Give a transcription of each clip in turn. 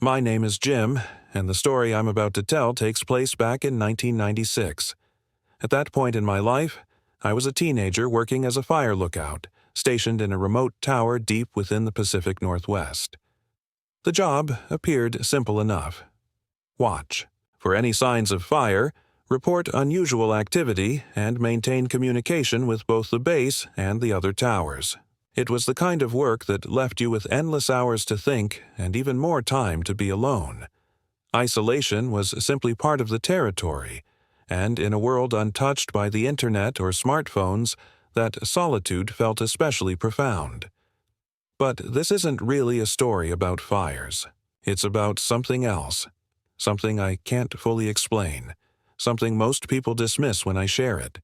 My name is Jim, and the story I'm about to tell takes place back in 1996. At that point in my life, I was a teenager working as a fire lookout, stationed in a remote tower deep within the Pacific Northwest. The job appeared simple enough. Watch for any signs of fire, report unusual activity, and maintain communication with both the base and the other towers. It was the kind of work that left you with endless hours to think and even more time to be alone. Isolation was simply part of the territory, and in a world untouched by the internet or smartphones, that solitude felt especially profound. But this isn't really a story about fires. It's about something else, something I can't fully explain, something most people dismiss when I share it.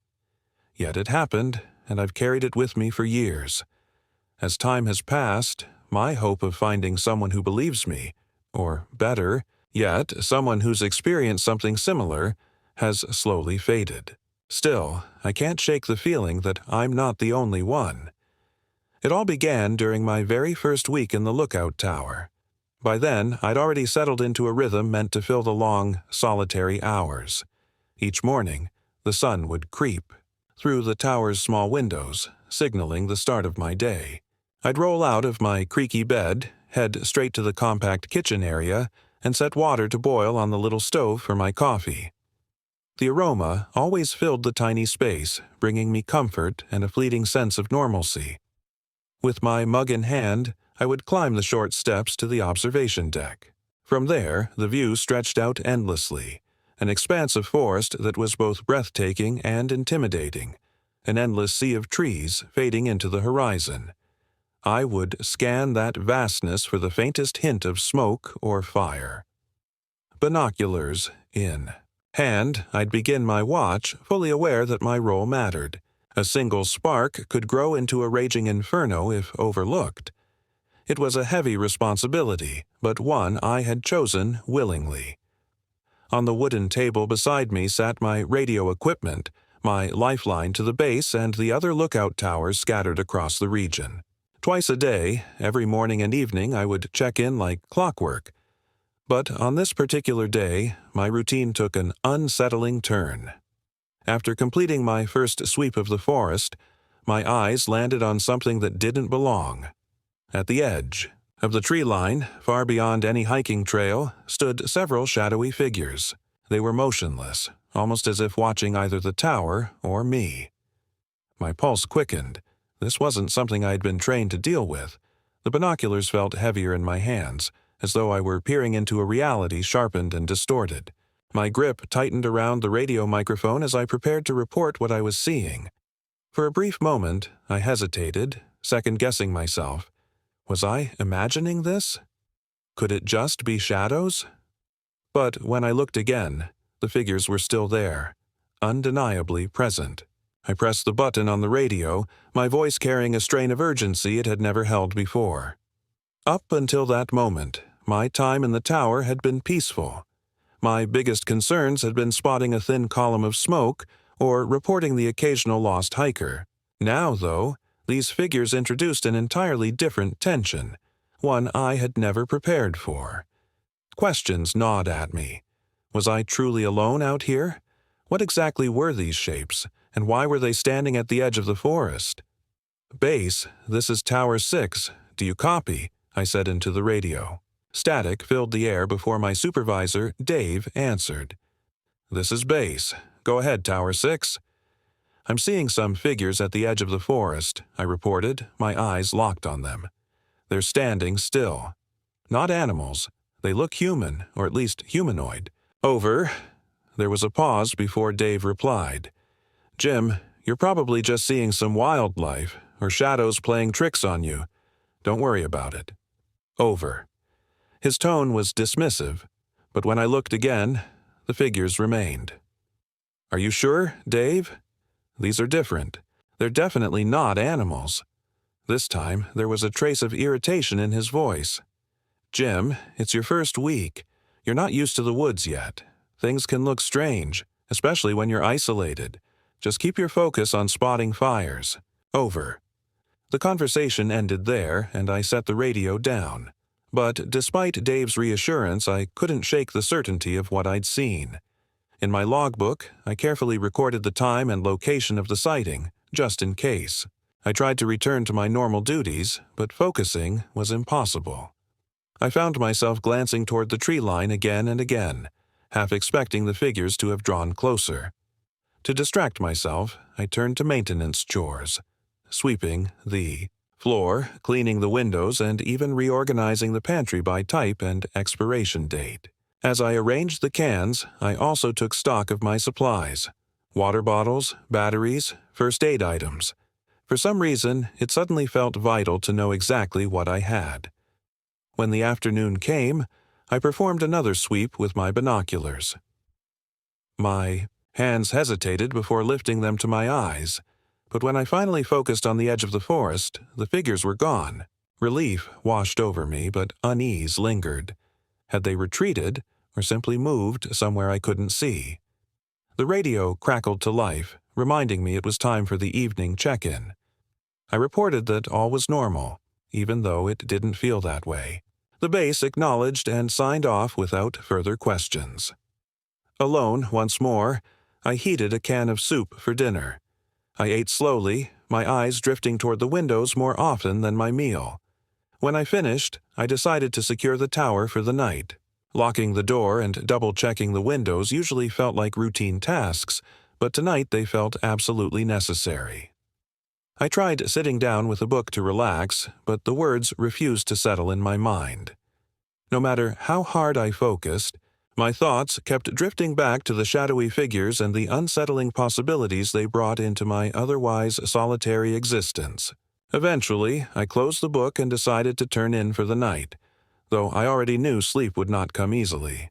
Yet it happened, and I've carried it with me for years. As time has passed, my hope of finding someone who believes me, or better, yet someone who's experienced something similar, has slowly faded. Still, I can't shake the feeling that I'm not the only one. It all began during my very first week in the lookout tower. By then, I'd already settled into a rhythm meant to fill the long, solitary hours. Each morning, the sun would creep through the tower's small windows, signaling the start of my day. I'd roll out of my creaky bed, head straight to the compact kitchen area, and set water to boil on the little stove for my coffee. The aroma always filled the tiny space, bringing me comfort and a fleeting sense of normalcy. With my mug in hand, I would climb the short steps to the observation deck. From there, the view stretched out endlessly, an expanse of forest that was both breathtaking and intimidating, an endless sea of trees fading into the horizon. I would scan that vastness for the faintest hint of smoke or fire. Binoculars in hand, I'd begin my watch, fully aware that my role mattered. A single spark could grow into a raging inferno if overlooked. It was a heavy responsibility, but one I had chosen willingly. On the wooden table beside me sat my radio equipment, my lifeline to the base and the other lookout towers scattered across the region. Twice a day, every morning and evening, I would check in like clockwork. But on this particular day, my routine took an unsettling turn. After completing my first sweep of the forest, my eyes landed on something that didn't belong. At the edge of the tree line, far beyond any hiking trail, stood several shadowy figures. They were motionless, almost as if watching either the tower or me. My pulse quickened. This wasn't something I'd been trained to deal with. The binoculars felt heavier in my hands, as though I were peering into a reality sharpened and distorted. My grip tightened around the radio microphone as I prepared to report what I was seeing. For a brief moment, I hesitated, second-guessing myself. Was I imagining this? Could it just be shadows? But when I looked again, the figures were still there, undeniably present. I pressed the button on the radio, my voice carrying a strain of urgency it had never held before. Up until that moment, my time in the tower had been peaceful. My biggest concerns had been spotting a thin column of smoke or reporting the occasional lost hiker. Now, though, these figures introduced an entirely different tension, one I had never prepared for. Questions gnawed at me. Was I truly alone out here? What exactly were these shapes, and why were they standing at the edge of the forest? "Base, this is Tower 6. Do you copy?" I said into the radio. Static filled the air before my supervisor, Dave, answered. "This is Base. Go ahead, Tower 6. "I'm seeing some figures at the edge of the forest," I reported, my eyes locked on them. "They're standing still. Not animals. They look human, or at least humanoid." "Over." There was a pause before Dave replied. "Jim, you're probably just seeing some wildlife, or shadows playing tricks on you. Don't worry about it." "Over." His tone was dismissive, but when I looked again, the figures remained. "Are you sure, Dave? These are different. They're definitely not animals." This time, there was a trace of irritation in his voice. "Jim, it's your first week. You're not used to the woods yet. Things can look strange, especially when you're isolated. Just keep your focus on spotting fires." Over. The conversation ended there, and I set the radio down. But despite Dave's reassurance, I couldn't shake the certainty of what I'd seen. In my logbook, I carefully recorded the time and location of the sighting, just in case. I tried to return to my normal duties, but focusing was impossible. I found myself glancing toward the tree line again and again, half expecting the figures to have drawn closer. To distract myself, I turned to maintenance chores, sweeping the floor, cleaning the windows, and even reorganizing the pantry by type and expiration date. As I arranged the cans, I also took stock of my supplies: water bottles, batteries, first aid items. For some reason, it suddenly felt vital to know exactly what I had. When the afternoon came, I performed another sweep with my binoculars. My hands hesitated before lifting them to my eyes, but when I finally focused on the edge of the forest, the figures were gone. Relief washed over me, but unease lingered. Had they retreated, or simply moved somewhere I couldn't see? The radio crackled to life, reminding me it was time for the evening check-in. I reported that all was normal, even though it didn't feel that way. The base acknowledged and signed off without further questions. Alone once more, I heated a can of soup for dinner. I ate slowly, my eyes drifting toward the windows more often than my meal. When I finished, I decided to secure the tower for the night. Locking the door and double-checking the windows usually felt like routine tasks, but tonight they felt absolutely necessary. I tried sitting down with a book to relax, but the words refused to settle in my mind. No matter how hard I focused, my thoughts kept drifting back to the shadowy figures and the unsettling possibilities they brought into my otherwise solitary existence. Eventually, I closed the book and decided to turn in for the night, though I already knew sleep would not come easily.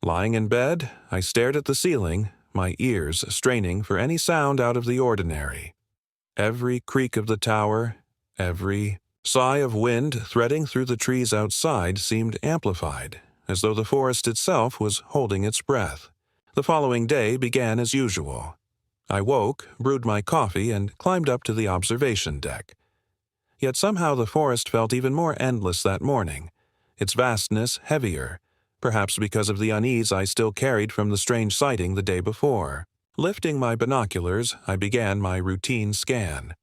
Lying in bed, I stared at the ceiling, my ears straining for any sound out of the ordinary. Every creak of the tower, every sigh of wind threading through the trees outside seemed amplified, as though the forest itself was holding its breath. The following day began as usual. I woke, brewed my coffee, and climbed up to the observation deck. Yet somehow the forest felt even more endless that morning, its vastness heavier, perhaps because of the unease I still carried from the strange sighting the day before. Lifting my binoculars, I began my routine scan.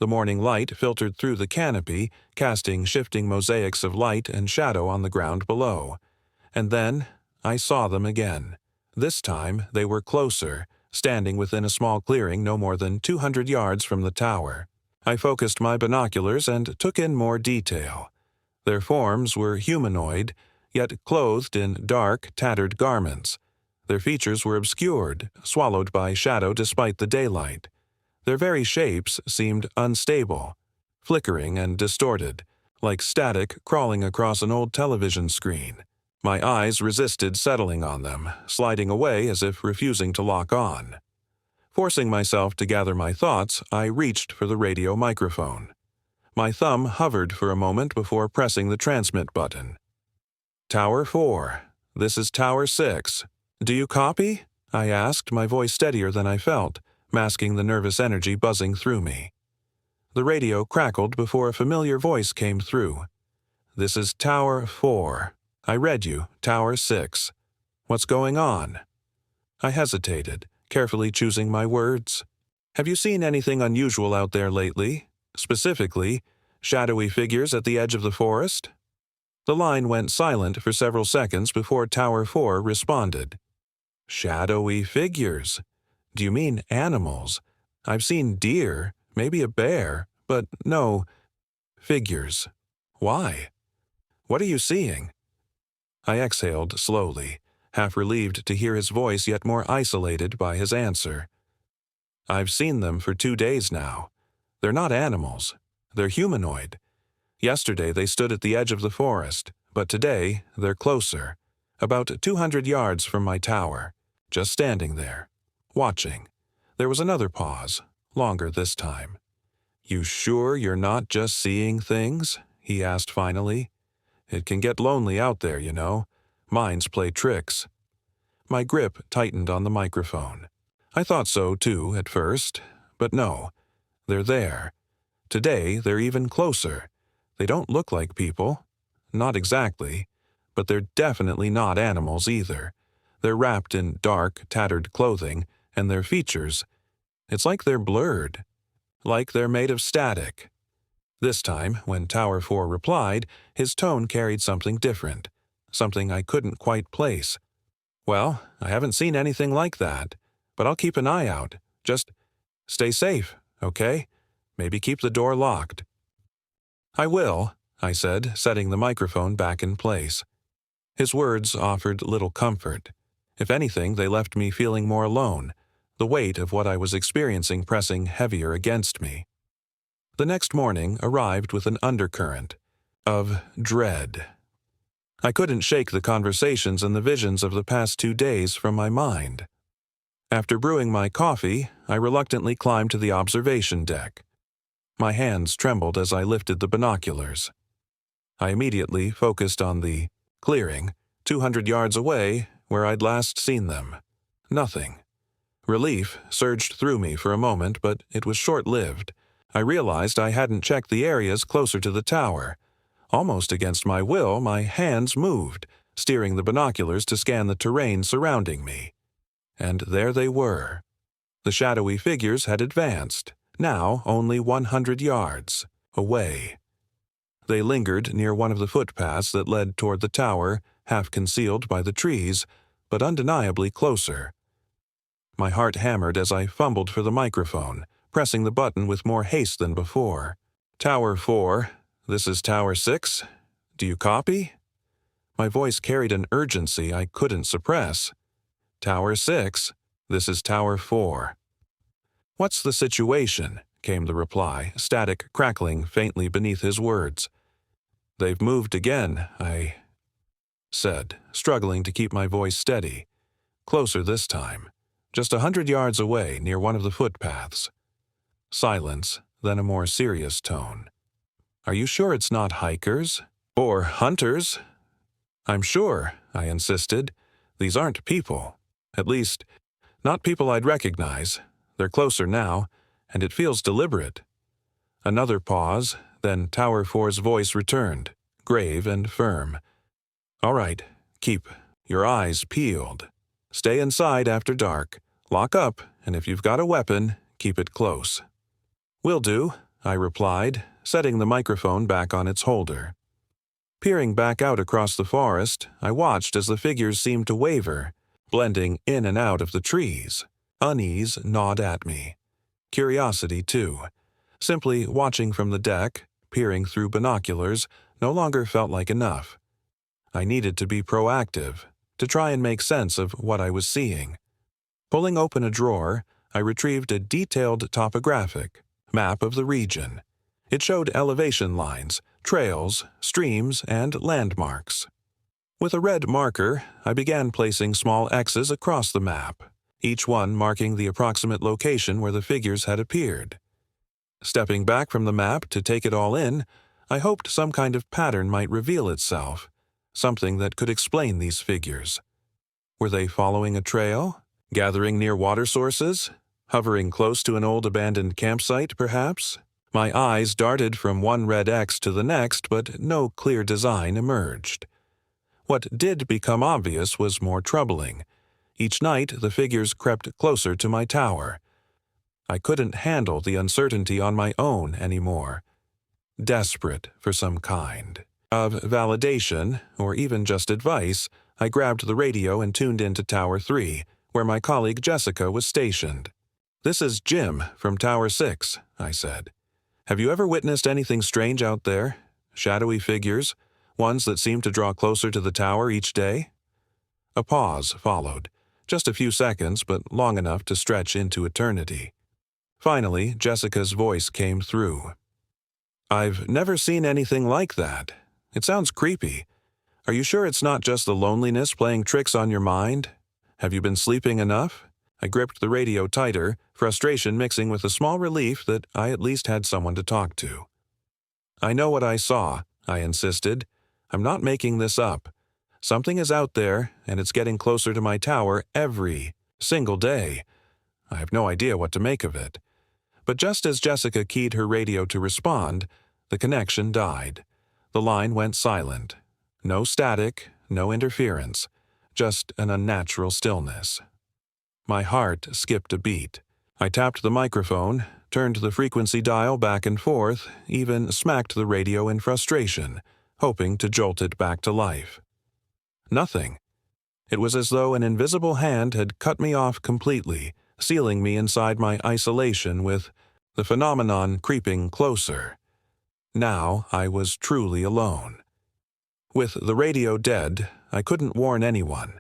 The morning light filtered through the canopy, casting shifting mosaics of light and shadow on the ground below. And then I saw them again. This time they were closer, standing within a small clearing no more than 200 yards from the tower. I focused my binoculars and took in more detail. Their forms were humanoid, yet clothed in dark, tattered garments. Their features were obscured, swallowed by shadow despite the daylight. Their very shapes seemed unstable, flickering and distorted, like static crawling across an old television screen. My eyes resisted settling on them, sliding away as if refusing to lock on. Forcing myself to gather my thoughts, I reached for the radio microphone. My thumb hovered for a moment before pressing the transmit button. "Tower 4. This is Tower 6. Do you copy?" I asked, my voice steadier than I felt, masking the nervous energy buzzing through me. The radio crackled before a familiar voice came through. "This is Tower 4. I read you, Tower 6. What's going on?" I hesitated, carefully choosing my words. "Have you seen anything unusual out there lately? Specifically, shadowy figures at the edge of the forest?" The line went silent for several seconds before Tower 4 responded. "Shadowy figures? Do you mean animals? I've seen deer, maybe a bear, but no, figures. Why? What are you seeing?" I exhaled slowly, half relieved to hear his voice yet more isolated by his answer. "I've seen them for 2 days now. They're not animals. They're humanoid. Yesterday they stood at the edge of the forest, but today they're closer, about 200 yards from my tower, just standing there, watching." There was another pause, longer this time. "You sure you're not just seeing things?" he asked finally. "It can get lonely out there, you know. Minds play tricks." My grip tightened on the microphone. I thought so, too, at first. But no, they're there. Today, they're even closer. They don't look like people. Not exactly, but they're definitely not animals either. They're wrapped in dark, tattered clothing, and their features, it's like they're blurred, like they're made of static. This time, when Tower 4 replied, his tone carried something different, something I couldn't quite place. Well, I haven't seen anything like that, but I'll keep an eye out. Just stay safe, okay? Maybe keep the door locked. I will, I said, setting the microphone back in place. His words offered little comfort. If anything, they left me feeling more alone, the weight of what I was experiencing pressing heavier against me. The next morning arrived with an undercurrent of dread. I couldn't shake the conversations and the visions of the past 2 days from my mind. After brewing my coffee, I reluctantly climbed to the observation deck. My hands trembled as I lifted the binoculars. I immediately focused on the clearing, 200 yards away, where I'd last seen them. Nothing. Relief surged through me for a moment, but it was short-lived. I realized I hadn't checked the areas closer to the tower. Almost against my will, my hands moved, steering the binoculars to scan the terrain surrounding me. And there they were. The shadowy figures had advanced, now only 100 yards away. They lingered near one of the footpaths that led toward the tower, half concealed by the trees, but undeniably closer. My heart hammered as I fumbled for the microphone, pressing the button with more haste than before. Tower 4, this is Tower 6. Do you copy? My voice carried an urgency I couldn't suppress. Tower 6, this is Tower 4. What's the situation? Came the reply, static crackling faintly beneath his words. They've moved again, I said, struggling to keep my voice steady. Closer this time, just 100 yards away near one of the footpaths. Silence, then a more serious tone. Are you sure it's not hikers? Or hunters? I'm sure, I insisted. These aren't people. At least, not people I'd recognize. They're closer now, and it feels deliberate. Another pause, then Tower 4's voice returned, grave and firm. All right, keep your eyes peeled. Stay inside after dark. Lock up, and if you've got a weapon, keep it close. Will do, I replied, setting the microphone back on its holder. Peering back out across the forest, I watched as the figures seemed to waver, blending in and out of the trees. Unease gnawed at me. Curiosity, too. Simply watching from the deck, peering through binoculars, no longer felt like enough. I needed to be proactive, to try and make sense of what I was seeing. Pulling open a drawer, I retrieved a detailed topographic map of the region. It showed elevation lines, trails, streams, and landmarks. With a red marker, I began placing small X's across the map, each one marking the approximate location where the figures had appeared. Stepping back from the map to take it all in, I hoped some kind of pattern might reveal itself, something that could explain these figures. Were they following a trail? Gathering near water sources? Hovering close to an old abandoned campsite, perhaps? My eyes darted from one red X to the next, but no clear design emerged. What did become obvious was more troubling. Each night, the figures crept closer to my tower. I couldn't handle the uncertainty on my own anymore. Desperate for some kind of validation, or even just advice, I grabbed the radio and tuned into Tower 3, where my colleague Jessica was stationed. This is Jim from Tower 6, I said. Have you ever witnessed anything strange out there? Shadowy figures? Ones that seem to draw closer to the tower each day? A pause followed. Just a few seconds, but long enough to stretch into eternity. Finally, Jessica's voice came through. I've never seen anything like that. It sounds creepy. Are you sure it's not just the loneliness playing tricks on your mind? Have you been sleeping enough? I gripped the radio tighter, frustration mixing with a small relief that I at least had someone to talk to. I know what I saw, I insisted. I'm not making this up. Something is out there, and it's getting closer to my tower every single day. I have no idea what to make of it. But just as Jessica keyed her radio to respond, the connection died. The line went silent, No static, no interference, just an unnatural stillness. My heart skipped a beat. I tapped the microphone, turned the frequency dial back and forth, even smacked the radio in frustration, hoping to jolt it back to life. Nothing. It was as though an invisible hand had cut me off completely, sealing me inside my isolation with the phenomenon creeping closer. Now I was truly alone. With the radio dead, I couldn't warn anyone,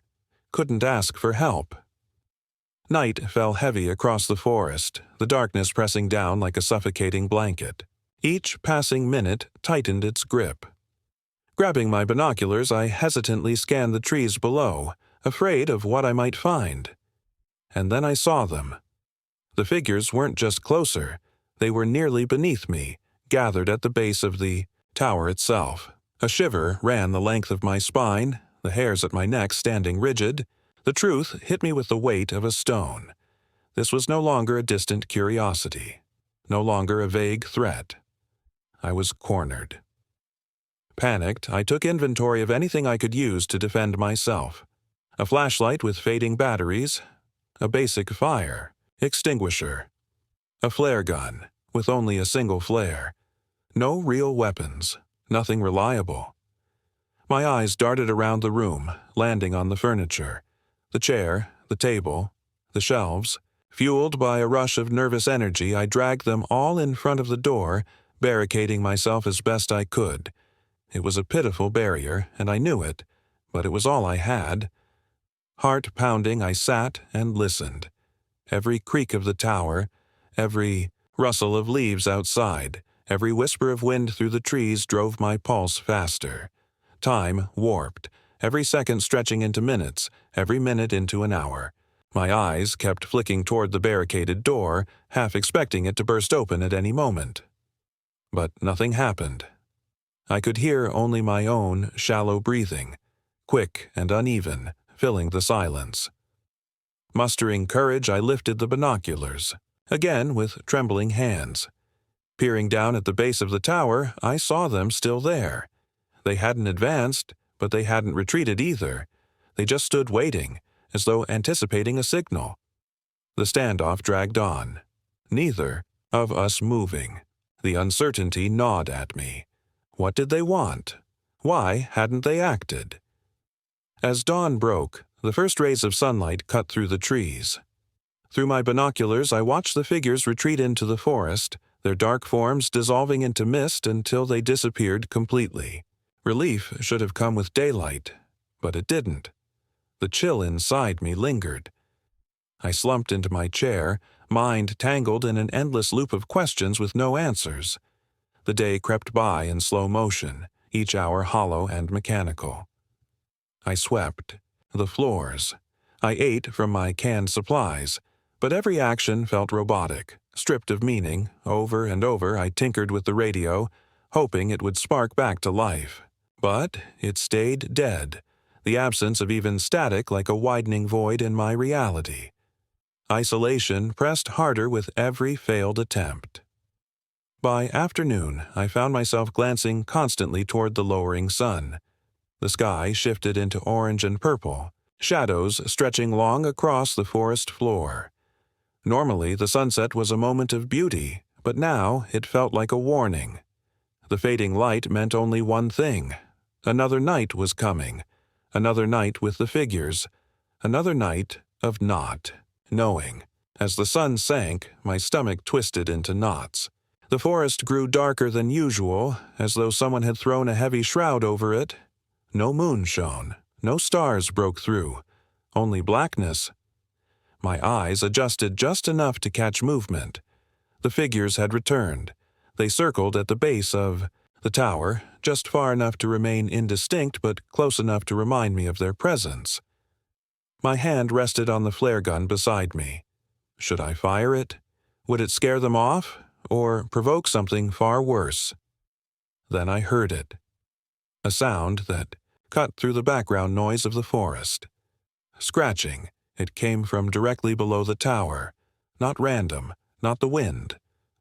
couldn't ask for help. Night fell heavy across the forest, the darkness pressing down like a suffocating blanket. Each passing minute tightened its grip. Grabbing my binoculars, I hesitantly scanned the trees below, afraid of what I might find. And then I saw them. The figures weren't just closer, they were nearly beneath me, gathered at the base of the tower itself. A shiver ran the length of my spine, the hairs at my neck standing rigid. The truth hit me with the weight of a stone. This was no longer a distant curiosity, no longer a vague threat. I was cornered. Panicked, I took inventory of anything I could use to defend myself. A flashlight with fading batteries, a basic fire extinguisher, a flare gun with only a single flare. No real weapons, nothing reliable. My eyes darted around the room, landing on the furniture. The chair, the table, the shelves. Fueled by a rush of nervous energy, I dragged them all in front of the door, barricading myself as best I could. It was a pitiful barrier, and I knew it, but it was all I had. Heart pounding, I sat and listened. Every creak of the tower, every rustle of leaves outside, every whisper of wind through the trees drove my pulse faster. Time warped, every second stretching into minutes, every minute into an hour. My eyes kept flicking toward the barricaded door, half expecting it to burst open at any moment. But nothing happened. I could hear only my own shallow breathing, quick and uneven, filling the silence. Mustering courage, I lifted the binoculars, again with trembling hands. Peering down at the base of the tower, I saw them still there. They hadn't advanced, but they hadn't retreated either. They just stood waiting, as though anticipating a signal. The standoff dragged on. Neither of us moving. The uncertainty gnawed at me. What did they want? Why hadn't they acted? As dawn broke, the first rays of sunlight cut through the trees. Through my binoculars, I watched the figures retreat into the forest, their dark forms dissolving into mist until they disappeared completely. Relief should have come with daylight, but it didn't. The chill inside me lingered. I slumped into my chair, mind tangled in an endless loop of questions with no answers. The day crept by in slow motion, each hour hollow and mechanical. I swept the floors. I ate from my canned supplies, but every action felt robotic, stripped of meaning. Over and over I tinkered with the radio, hoping it would spark back to life. But it stayed dead, the absence of even static like a widening void in my reality. Isolation pressed harder with every failed attempt. By afternoon, I found myself glancing constantly toward the lowering sun. The sky shifted into orange and purple, shadows stretching long across the forest floor. Normally, the sunset was a moment of beauty, but now it felt like a warning. The fading light meant only one thing. Another night was coming. Another night with the figures. Another night of not knowing. As the sun sank, my stomach twisted into knots. The forest grew darker than usual, as though someone had thrown a heavy shroud over it. No moon shone. No stars broke through. Only blackness. My eyes adjusted just enough to catch movement. The figures had returned. They circled at the base of the tower, just far enough to remain indistinct but close enough to remind me of their presence. My hand rested on the flare gun beside me. Should I fire it? Would it scare them off, or provoke something far worse? Then I heard it. A sound that cut through the background noise of the forest. Scratching. It came from directly below the tower. Not random, not the wind,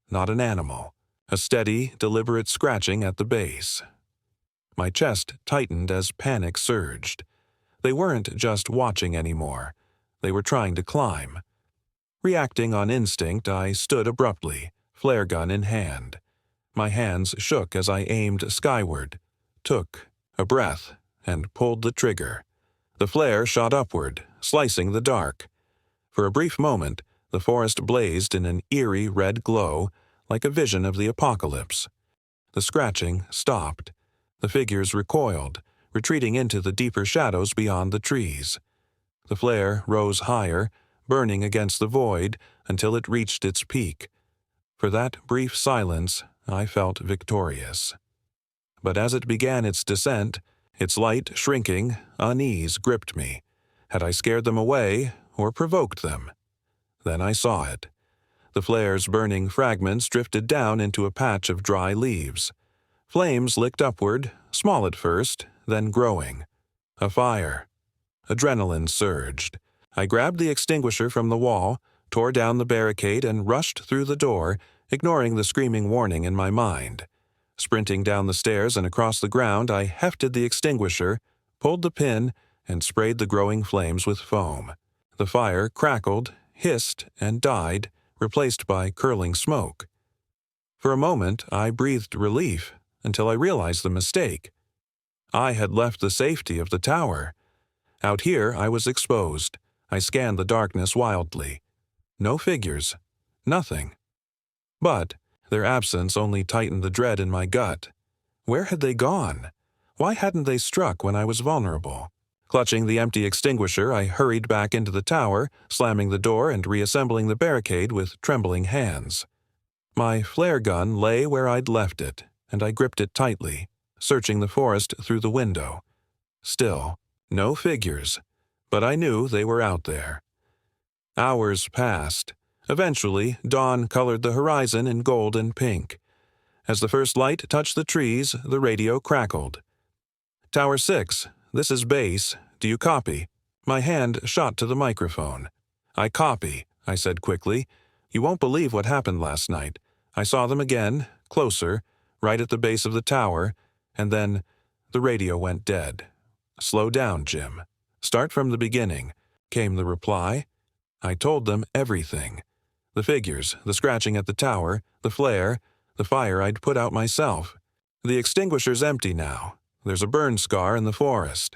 not an animal. A steady, deliberate scratching at the base. My chest tightened as panic surged. They weren't just watching anymore. They were trying to climb. Reacting on instinct, I stood abruptly, flare gun in hand. My hands shook as I aimed skyward, took a breath, and pulled the trigger. The flare shot upward, slicing the dark. For a brief moment, the forest blazed in an eerie red glow, like a vision of the apocalypse. The scratching stopped. The figures recoiled, retreating into the deeper shadows beyond the trees. The flare rose higher, burning against the void until it reached its peak. For that brief silence, I felt victorious. But as it began its descent, its light shrinking, unease gripped me. Had I scared them away or provoked them? Then I saw it. The flare's burning fragments drifted down into a patch of dry leaves. Flames licked upward, small at first, then growing. A fire. Adrenaline surged. I grabbed the extinguisher from the wall, tore down the barricade, and rushed through the door, ignoring the screaming warning in my mind. Sprinting down the stairs and across the ground, I hefted the extinguisher, pulled the pin, and sprayed the growing flames with foam. The fire crackled, hissed, and died, replaced by curling smoke. For a moment, I breathed relief, until I realized the mistake. I had left the safety of the tower. Out here, I was exposed. I scanned the darkness wildly. No figures. Nothing. But their absence only tightened the dread in my gut. Where had they gone? Why hadn't they struck when I was vulnerable? Clutching the empty extinguisher, I hurried back into the tower, slamming the door and reassembling the barricade with trembling hands. My flare gun lay where I'd left it, and I gripped it tightly, searching the forest through the window. Still, no figures, but I knew they were out there. Hours passed. Eventually, dawn colored the horizon in gold and pink. As the first light touched the trees, the radio crackled. "Tower 6, this is base. Do you copy?" My hand shot to the microphone. "I copy," I said quickly. "You won't believe what happened last night. I saw them again, closer, right at the base of the tower, and then the radio went dead." "Slow down, Jim. Start from the beginning," came the reply. I told them everything. The figures, the scratching at the tower, the flare, the fire I'd put out myself. "The extinguisher's empty now. There's a burn scar in the forest."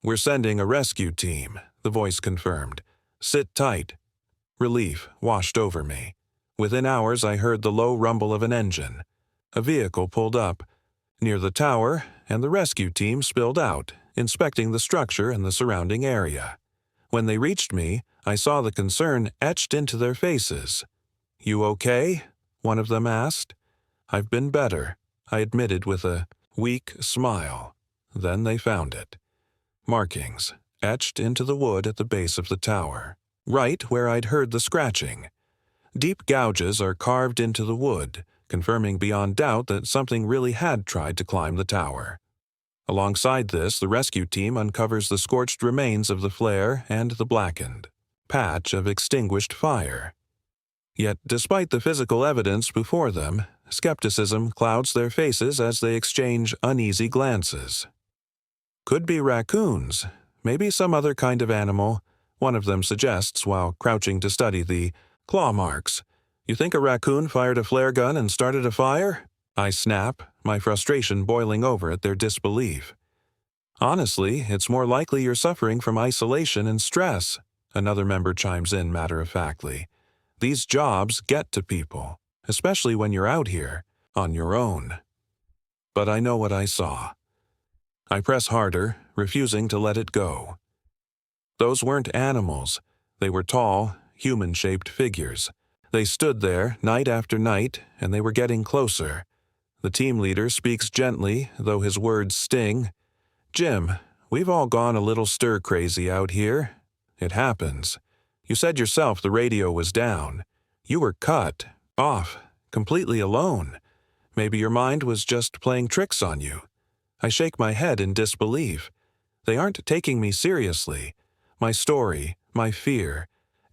"We're sending a rescue team," the voice confirmed. "Sit tight." Relief washed over me. Within hours, I heard the low rumble of an engine. A vehicle pulled up near the tower, and the rescue team spilled out, inspecting the structure and the surrounding area. When they reached me, I saw the concern etched into their faces. "You okay?" one of them asked. "I've been better," I admitted with a weak smile. Then they found it. Markings, etched into the wood at the base of the tower, right where I'd heard the scratching. Deep gouges are carved into the wood, confirming beyond doubt that something really had tried to climb the tower. Alongside this, the rescue team uncovers the scorched remains of the flare and the blackened patch of extinguished fire. Yet, despite the physical evidence before them, skepticism clouds their faces as they exchange uneasy glances. "Could be raccoons, maybe some other kind of animal," one of them suggests while crouching to study the claw marks. "You think a raccoon fired a flare gun and started a fire?" I snap, my frustration boiling over at their disbelief. "Honestly, it's more likely you're suffering from isolation and stress," another member chimes in matter-of-factly. "These jobs get to people, especially when you're out here, on your own." But I know what I saw. I press harder, refusing to let it go. Those weren't animals. They were tall, human-shaped figures. They stood there night after night, and they were getting closer. The team leader speaks gently, though his words sting. "Jim, we've all gone a little stir-crazy out here. It happens. You said yourself the radio was down. You were cut, off, completely alone. Maybe your mind was just playing tricks on you." I shake my head in disbelief. They aren't taking me seriously. My story, my fear,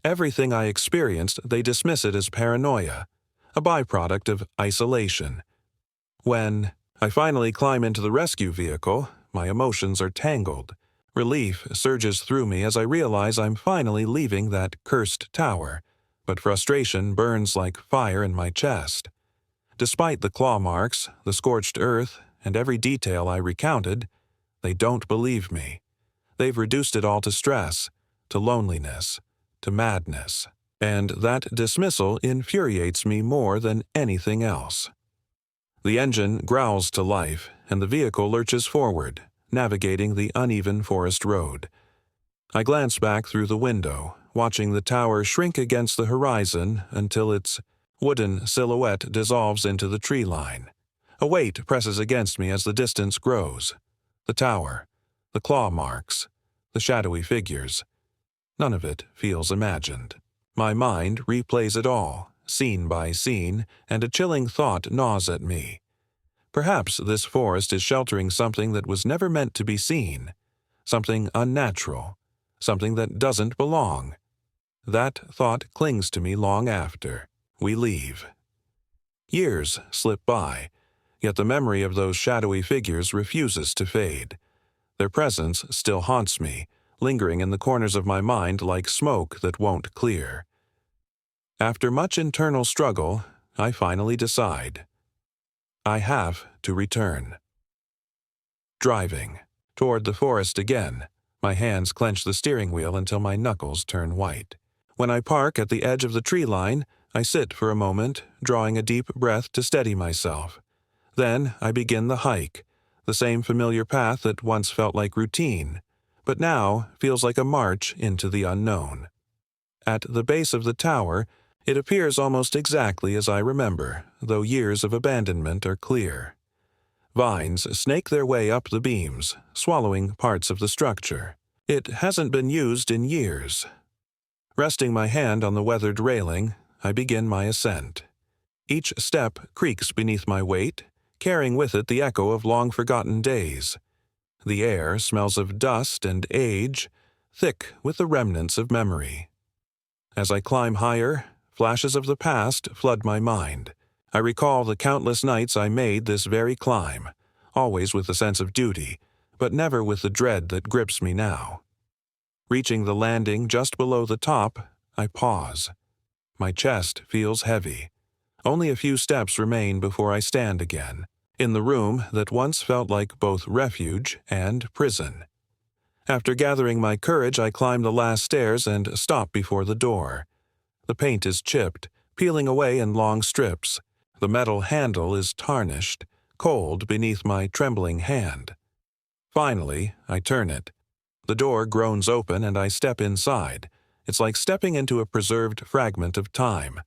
everything I experienced, they dismiss it as paranoia, a byproduct of isolation. When I finally climb into the rescue vehicle. My emotions are tangled. Relief surges through me as I realize I'm finally leaving that cursed tower, but frustration burns like fire in my chest. Despite the claw marks, the scorched earth, and every detail I recounted, they don't believe me. They've reduced it all to stress, to loneliness, to madness. And that dismissal infuriates me more than anything else. The engine growls to life, and the vehicle lurches forward, navigating the uneven forest road. I glance back through the window, watching the tower shrink against the horizon until its wooden silhouette dissolves into the tree line. A weight presses against me as the distance grows. The tower, the claw marks, the shadowy figures. None of it feels imagined. My mind replays it all, scene by scene, and a chilling thought gnaws at me. Perhaps this forest is sheltering something that was never meant to be seen, something unnatural, something that doesn't belong. That thought clings to me long after we leave. Years slip by, yet the memory of those shadowy figures refuses to fade. Their presence still haunts me, lingering in the corners of my mind like smoke that won't clear. After much internal struggle, I finally decide. I have to return. Driving toward the forest again, my hands clench the steering wheel until my knuckles turn white. When I park at the edge of the tree line, I sit for a moment, drawing a deep breath to steady myself. Then I begin the hike, the same familiar path that once felt like routine, but now feels like a march into the unknown. At the base of the tower, it appears almost exactly as I remember, though years of abandonment are clear. Vines snake their way up the beams, swallowing parts of the structure. It hasn't been used in years. Resting my hand on the weathered railing, I begin my ascent. Each step creaks beneath my weight, carrying with it the echo of long-forgotten days. The air smells of dust and age, thick with the remnants of memory. As I climb higher, flashes of the past flood my mind. I recall the countless nights I made this very climb, always with a sense of duty, but never with the dread that grips me now. Reaching the landing just below the top, I pause. My chest feels heavy. Only a few steps remain before I stand again, in the room that once felt like both refuge and prison. After gathering my courage, I climb the last stairs and stop before the door. The paint is chipped, peeling away in long strips. The metal handle is tarnished, cold beneath my trembling hand. Finally, I turn it. The door groans open and I step inside. It's like stepping into a preserved fragment of time.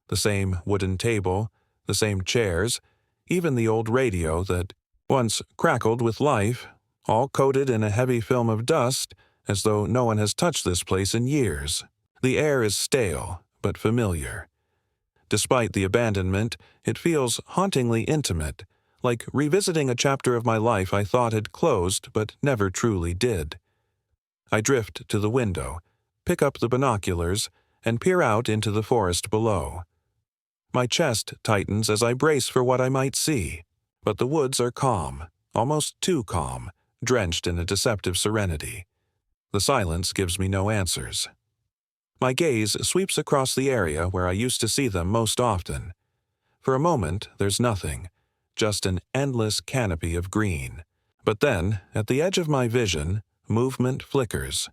The same wooden table, the same chairs, even the old radio that once crackled with life, all coated in a heavy film of dust, as though no one has touched this place in years. The air is stale, but familiar. Despite the abandonment, it feels hauntingly intimate, like revisiting a chapter of my life I thought had closed but never truly did. I drift to the window, pick up the binoculars, and peer out into the forest below. My chest tightens as I brace for what I might see, but the woods are calm, almost too calm, drenched in a deceptive serenity. The silence gives me no answers. My gaze sweeps across the area where I used to see them most often. For a moment, there's nothing, just an endless canopy of green. But then, at the edge of my vision, movement flickers.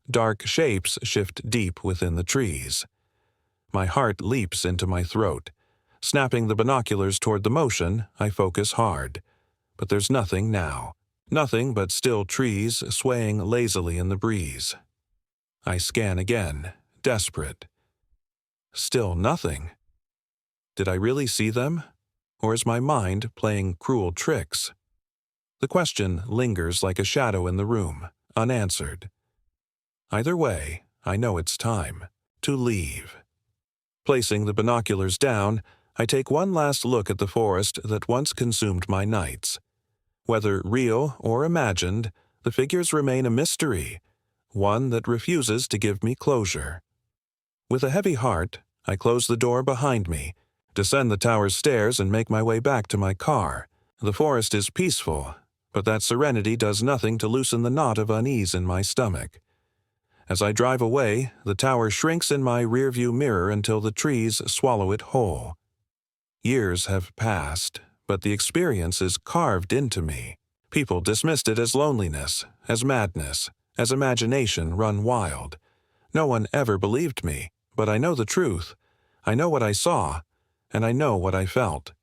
Dark shapes shift deep within the trees. My heart leaps into my throat. Snapping the binoculars toward the motion, I focus hard. But there's nothing now. Nothing but still trees swaying lazily in the breeze. I scan again, desperate. Still nothing. Did I really see them? Or is my mind playing cruel tricks? The question lingers like a shadow in the room, unanswered. Either way, I know it's time to leave. Placing the binoculars down, I take one last look at the forest that once consumed my nights. Whether real or imagined, the figures remain a mystery, one that refuses to give me closure. With a heavy heart, I close the door behind me, descend the tower's stairs and make my way back to my car, The forest is peaceful, but that serenity does nothing to loosen the knot of unease in my stomach. As I drive away, the tower shrinks in my rearview mirror until the trees swallow it whole. Years have passed, but the experience is carved into me. People dismissed it as loneliness, as madness, as imagination run wild. No one ever believed me, but I know the truth. I know what I saw, and I know what I felt.